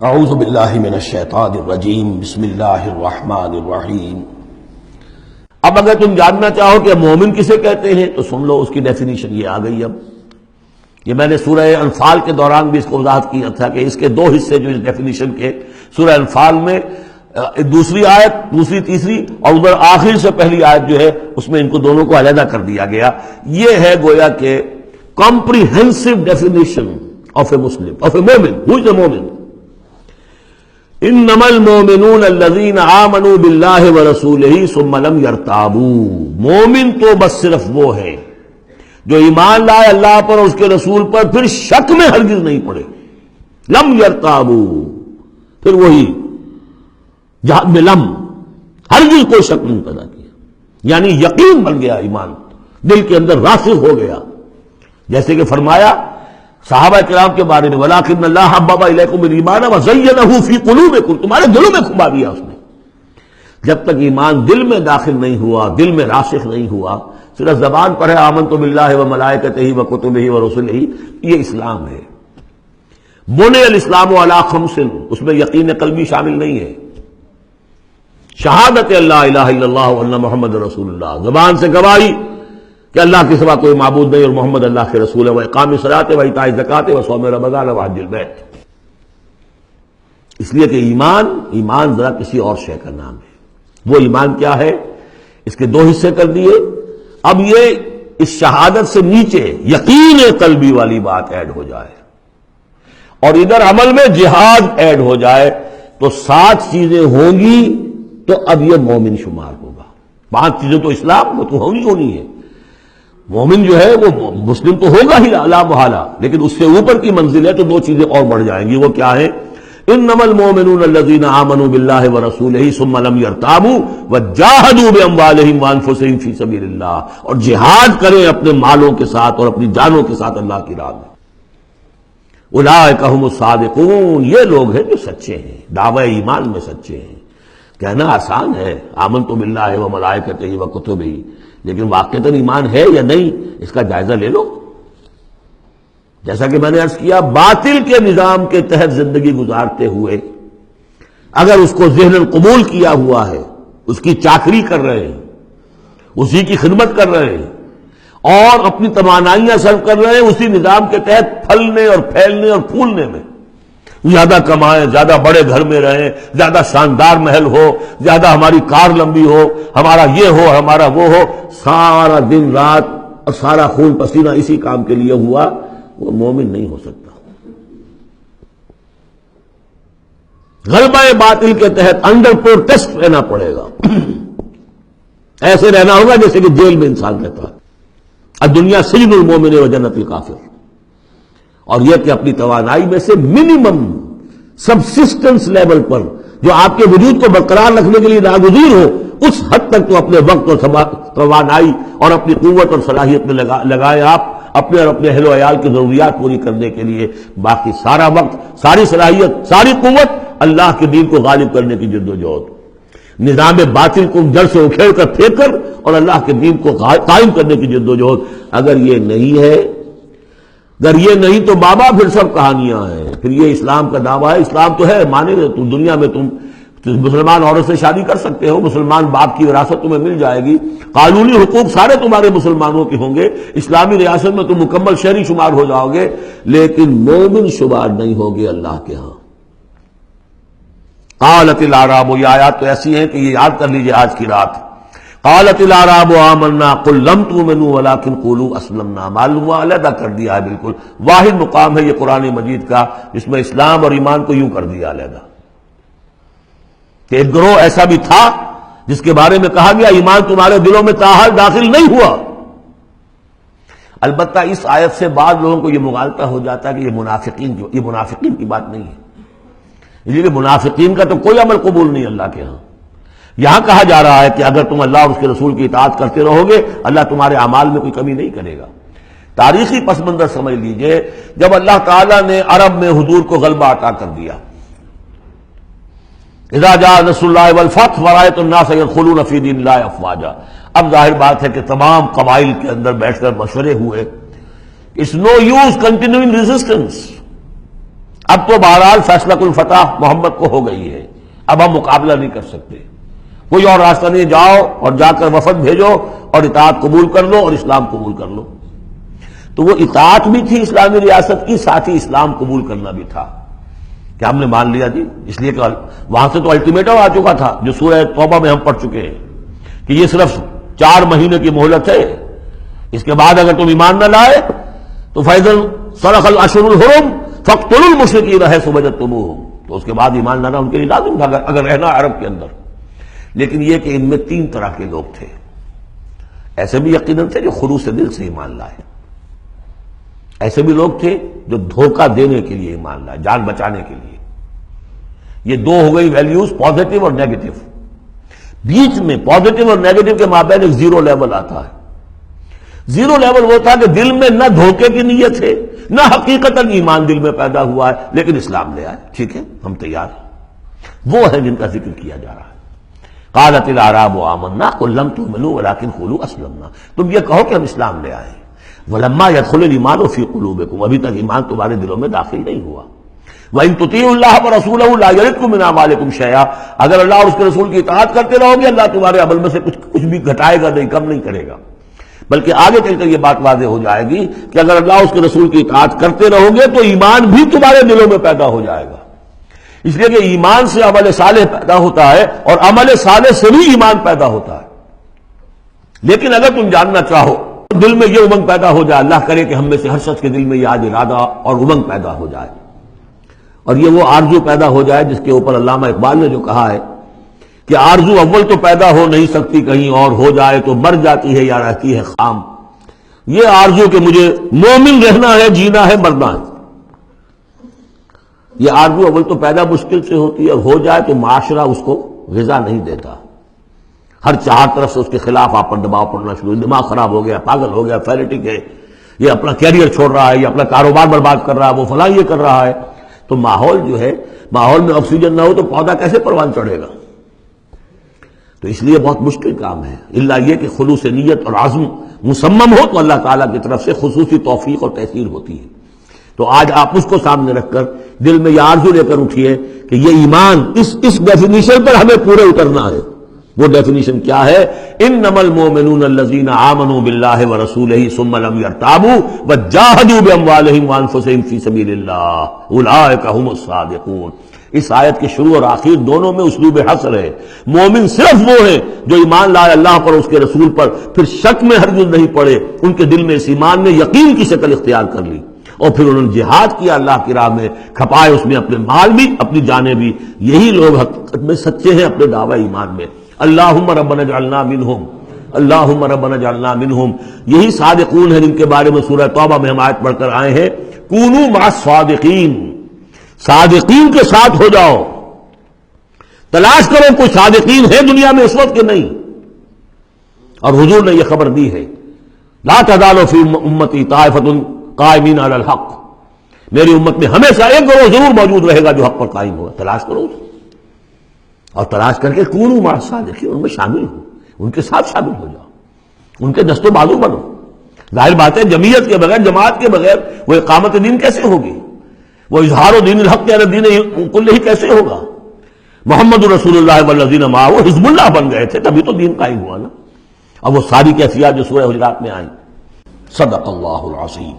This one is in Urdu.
اعوذ باللہ من الشیطان الرجیم بسم اللہ الرحمن الرحیم۔ اب اگر تم جاننا چاہو کہ مومن کسے کہتے ہیں تو سن لو، اس کی ڈیفینیشن یہ آ گئی۔ اب یہ میں نے سورہ انفال کے دوران بھی اس کو وضاحت کیا تھا کہ اس کے دو حصے جو اس ڈیفینیشن کے سورہ انفال میں دوسری آیت، دوسری تیسری، اور ادھر آخر سے پہلی آیت جو ہے اس میں ان کو دونوں کو علیحدہ کر دیا گیا۔ یہ ہے گویا کہ کمپریہنسو ڈیفینیشن آف اے مسلم، آف اے مومن۔ ہو از اے مومن؟ انما المؤمنون الذین آمنوا باللہ ورسولہ ثم لم یرتابوا۔ مومن تو بس صرف وہ ہے جو ایمان لائے اللہ پر اور اس کے رسول پر، پھر شک میں ہرگز نہیں پڑے۔ لم یرتابوا، پھر وہی جہاد میں لم، ہرگز کوئی شک نہیں پیدا کیا، یعنی یقین بن گیا، ایمان دل کے اندر راسخ ہو گیا۔ جیسے کہ فرمایا صحابہ کرام کے بارے میں، وَلَٰكِنَّ اللَّهَ حَبَّبَ إِلَيْكُمُ الْإِيمَانَ وَزَيَّنَهُ فِي قُلُوبِكُمْ، تمہارے دلوں میں کھبا دیا اس نے۔ جب تک ایمان دل میں داخل نہیں ہوا، دل میں راسخ نہیں ہوا، صرف زبان پر ہے آمنت باللہ وملائکتہ وکتبہ ورسلہ، یہ اسلام ہے۔ بنی الاسلام علی خمس، اس میں یقین قلبی شامل نہیں ہے۔ شہادت اللہ الہ الا اللہ وان محمد رسول اللہ، زبان سے گواہی کہ اللہ کے سوا کوئی معبود نہیں اور محمد اللہ کے رسول ہے، واقام الصلاۃ وایتاء الزکوٰۃ وصوم رمضان وحج البیت۔ اس لیے کہ ایمان ذرا کسی اور شے کا نام ہے۔ وہ ایمان کیا ہے؟ اس کے دو حصے کر دیے۔ اب یہ اس شہادت سے نیچے یقین قلبی والی بات ایڈ ہو جائے اور ادھر عمل میں جہاد ایڈ ہو جائے تو 7 چیزیں ہوں گی تو اب یہ مومن شمار ہوگا۔ 5 چیزیں تو اسلام وہ تو ہونی ہے۔ مومن جو ہے وہ مسلم تو ہوگا ہی لا محالہ، لیکن اس سے اوپر کی منزل ہے تو 2 چیزیں اور بڑھ جائیں گی۔ وہ کیا ہے؟ انما المؤمنون الذين آمنوا بالله ورسوله ثم لم يرتابوا وجاهدوا باموالهم وانفسهم في سبيل الله، اور جہاد کریں اپنے مالوں کے ساتھ اور اپنی جانوں کے ساتھ اللہ کی راہ میں۔ اولئک هم الصادقون، یہ لوگ ہیں جو سچے ہیں، دعوی ایمان میں سچے ہیں۔ کہنا آسان ہے آمنت باللہ وملائکتہ وکتبہ، لیکن واقعتاً ایمان ہے یا نہیں اس کا جائزہ لے لو۔ جیسا کہ میں نے عرض کیا، باطل کے نظام کے تحت زندگی گزارتے ہوئے اگر اس کو ذہناً قبول کیا ہوا ہے، اس کی چاکری کر رہے ہیں، اسی کی خدمت کر رہے ہیں اور اپنی توانائیاں صرف کر رہے ہیں اسی نظام کے تحت پھلنے اور پھیلنے اور پھولنے میں، زیادہ کمائیں، زیادہ بڑے گھر میں رہیں، زیادہ شاندار محل ہو، زیادہ ہماری کار لمبی ہو، ہمارا یہ ہو، ہمارا وہ ہو، سارا دن رات اور سارا خون پسینہ اسی کام کے لیے ہوا، وہ مومن نہیں ہو سکتا۔ غلبہ باطل کے تحت انڈر پروٹیسٹ رہنا پڑے گا، ایسے رہنا ہوگا جیسے کہ جیل میں انسان رہتا ہے۔ الدنیا سجن المومن و جنت الکافر، اور یہ کہ اپنی توانائی میں سے منیمم سبسسٹنس لیول پر جو آپ کے وجود کو برقرار رکھنے کے لیے ناگزیر ہو، اس حد تک تو اپنے وقت اور توانائی اور اپنی قوت اور صلاحیت میں لگائیں آپ، اپنے اور اپنے اہل و عیال کی ضروریات پوری کرنے کے لیے۔ باقی سارا وقت، ساری صلاحیت، ساری قوت اللہ کے دین کو غالب کرنے کی جد و جہد، نظام باطل کو جڑ سے اکھیڑ کر پھینک کر اور اللہ کے دین کو قائم کرنے کی جد و جہد۔ اگر یہ نہیں ہے، اگر یہ نہیں تو بابا پھر سب کہانیاں ہیں، پھر یہ اسلام کا دعویٰ ہے۔ اسلام تو ہے، مانے تم دنیا میں تم مسلمان عورت سے شادی کر سکتے ہو، مسلمان باپ کی وراثت تمہیں مل جائے گی، قانونی حقوق سارے تمہارے مسلمانوں کے ہوں گے، اسلامی ریاست میں تم مکمل شہری شمار ہو جاؤ گے، لیکن مومن شمار نہیں ہوگے اللہ کے ہاں۔ قالت الاعراب، یہ آیات تو ایسی ہیں کہ یہ یاد کر لیجئے آج کی رات۔ قالت الاعراب آمنا قل لم تؤمنوا ولكن قولوا اسلمنا، معلوم ہوا علیحدہ کر دیا ہے، بالکل واحد مقام ہے یہ قرآن مجید کا جس میں اسلام اور ایمان کو یوں کر دیا علیحدہ۔ کہ ایک گروہ ایسا بھی تھا جس کے بارے میں کہا گیا ایمان تمہارے دلوں میں تاحال داخل نہیں ہوا۔ البتہ اس آیت سے بعض لوگوں کو یہ مغالطہ ہو جاتا ہے کہ یہ منافقین کی بات نہیں ہے، اس لیے کہ منافقین کا تو کوئی عمل قبول نہیں اللہ کے ہاں۔ یہاں کہا جا رہا ہے کہ اگر تم اللہ اور اس کے رسول کی اطاعت کرتے رہو گے اللہ تمہارے اعمال میں کوئی کمی نہیں کرے گا۔ تاریخی پس منظر سمجھ لیجئے، جب اللہ تعالیٰ نے عرب میں حضور کو غلبہ عطا کر دیا، اذا جاء نصر اللہ والفتح ورأیت الناس يدخلون فی دین اللہ افواجا، اب ظاہر بات ہے کہ تمام قبائل کے اندر بیٹھ کر مشورے ہوئے، it's no use continuing resistance, اب تو بہرحال فیصلہ کن فتح محمد کو ہو گئی ہے، اب ہم مقابلہ نہیں کر سکتے، کوئی اور راستہ نہیں، جاؤ اور جا کر وفد بھیجو اور اطاعت قبول کر لو اور اسلام قبول کر لو۔ تو وہ اطاعت بھی تھی اسلامی ریاست کی، ساتھ ہی اسلام قبول کرنا بھی تھا کہ ہم نے مان لیا جی، اس لیے کہ وہاں سے تو الٹیمیٹم آ چکا تھا جو سورہ توبہ میں ہم پڑھ چکے ہیں کہ یہ صرف 4 مہینے کی مہلت ہے، اس کے بعد اگر تم ایمان نہ لائے تو فَإِذَا انْسَلَخَ الْأَشْهُرُ الْحُرُمُ فَاقْتُلُوا الْمُشْرِكِينَ حَيْثُ وَجَدتُّمُوهُمْ، تو اس کے بعد ایمان لانا ان کے لیے لازم تھا اگر رہنا عرب کے اندر۔ لیکن یہ کہ ان میں 3 طرح کے لوگ تھے، ایسے بھی یقیناً تھے جو خلوص دل سے ایمان لائے، ایسے بھی لوگ تھے جو دھوکہ دینے کے لیے ایمان لائے، جان بچانے کے لیے۔ یہ 2 ہو گئی ویلیوز، پازیٹو اور نیگیٹو۔ بیچ میں پازیٹو اور نیگیٹو کے مابین ایک زیرو لیول آتا ہے۔ زیرو لیول وہ تھا کہ دل میں نہ دھوکے کی نیت ہے، نہ حقیقتاً ایمان دل میں پیدا ہوا ہے، لیکن اسلام لے آئے، ٹھیک ہے ہم تیار ہیں۔ وہ ہے جن کا ذکر کیا جا رہا ہے۔ قالت الاعراب آمنا قل لم تؤمنوا ولكن قولوا اسلمنا، تم یہ کہو کہ ہم اسلام لے آئے، ولما يدخل الايمان في قلوبكم، ابھی تک ایمان تمہارے دلوں میں داخل نہیں ہوا۔ وَإِن تُطِيعُوا اللَّهَ وَرَسُولَهُ لَا يَلِدْكُم مِّنْ أَعْمَالِكُم شَيْئًا، اگر اللہ اور اس کے رسول کی اطاعت کرتے رہو گے اللہ تمہارے عمل میں سے کچھ بھی گھٹائے گا نہیں، کم نہیں کرے گا، بلکہ آگے چل کر یہ بات واضح ہو جائے گی کہ اگر اللہ اور اس کے رسول کی اطاعت کرتے رہو گے تو ایمان بھی تمہارے دلوں میں پیدا ہو جائے گا۔ اس لیے کہ ایمان سے عمل صالح پیدا ہوتا ہے اور عمل صالح سے بھی ایمان پیدا ہوتا ہے۔ لیکن اگر تم جاننا چاہو دل میں یہ امنگ پیدا ہو جائے، اللہ کرے کہ ہم میں سے ہر شخص کے دل میں یہ آج ارادہ اور امنگ پیدا ہو جائے، اور یہ وہ آرزو پیدا ہو جائے جس کے اوپر علامہ اقبال نے جو کہا ہے کہ آرزو اول تو پیدا ہو نہیں سکتی کہیں اور، ہو جائے تو مر جاتی ہے یا رہتی ہے خام۔ یہ آرزو کہ مجھے مومن رہنا ہے، جینا ہے، مرنا ہے، یہ آرزو اول تو پیدا مشکل سے ہوتی ہے، اور ہو جائے تو معاشرہ اس کو غذا نہیں دیتا، ہر 4 طرف سے اس کے خلاف آپ پر دباؤ پڑنا شروع، دماغ خراب ہو گیا، پاگل ہو گیا، فینیٹک ہے، یہ اپنا کیریئر چھوڑ رہا ہے، یہ اپنا کاروبار برباد کر رہا ہے، وہ فلاں یہ کر رہا ہے۔ تو ماحول جو ہے، ماحول میں آکسیجن نہ ہو تو پودا کیسے پروان چڑھے گا؟ تو اس لیے بہت مشکل کام ہے، الا یہ کہ خلوص نیت اور عزم مصمم ہو تو اللہ تعالیٰ کی طرف سے خصوصی توفیق اور تحصیل ہوتی ہے۔ تو آج آپ اس کو سامنے رکھ کر دل میں یہ آرزو لے کر اٹھیے کہ یہ ایمان اس ڈیفینیشن پر ہمیں پورے اترنا ہے۔ وہ ڈیفینیشن کیا ہے؟ انما المؤمنون الذین آمنوا باللہ ورسولہ ثم لم یرتابوا وجاہدوا باموالہم وانفسہم فی سبیل اللہ اولئک هم الصادقون۔ اس آیت کے شروع اور آخر دونوں میں اسلوب حصر ہے۔ مومن صرف وہ ہیں جو ایمان لائے اللہ پر، اس کے رسول پر، پھر شک میں ہرگز نہیں پڑے، ان کے دل میں اس ایمان نے یقین کی شکل اختیار کر لی، اور پھر انہوں نے جہاد کیا اللہ کی راہ میں، کھپائے اس میں اپنے مال بھی، اپنی جانیں بھی۔ یہی لوگ حقیقت میں سچے ہیں اپنے دعوی ایمان میں۔ اللہم ربنا اجعلنا منہم، اللہم ربنا اجعلنا منہم، یہی صادقون ہیں جن کے بارے میں سورہ توبہ میں ہم آیت پڑھ کر آئے ہیں، کونوا مع الصادقین، صادقین کے ساتھ ہو جاؤ۔ تلاش کرو کوئی صادقین ہے دنیا میں اس وقت کے نہیں، اور حضور نے یہ خبر دی ہے، لا تزال فی امتی طائفۃ قائمین علی الحق، میری امت میں ہمیشہ ایک گروہ ضرور موجود رہے گا جو حق پر قائم ہوگا۔ تلاش کرو اور تلاش کر کے کونوا مع الصادقین، ان میں شامل ہو، ان کے ساتھ شامل ہو جاؤ، ان کے دست و بازو بنو۔ ظاہر بات ہے جمعیت کے بغیر، جماعت کے بغیر وہ اقامت دین کیسے ہوگی؟ وہ اظہار دین الحق علی الدین کلہ کیسے ہوگا؟ محمد رسول اللہ والذین معہ حزب اللہ بن گئے تھے، تبھی تو دین قائم ہوا نا۔ اب وہ ساری کیفیات جو سورہ حجرات میں آئیں۔ صدق اللہ العظیم۔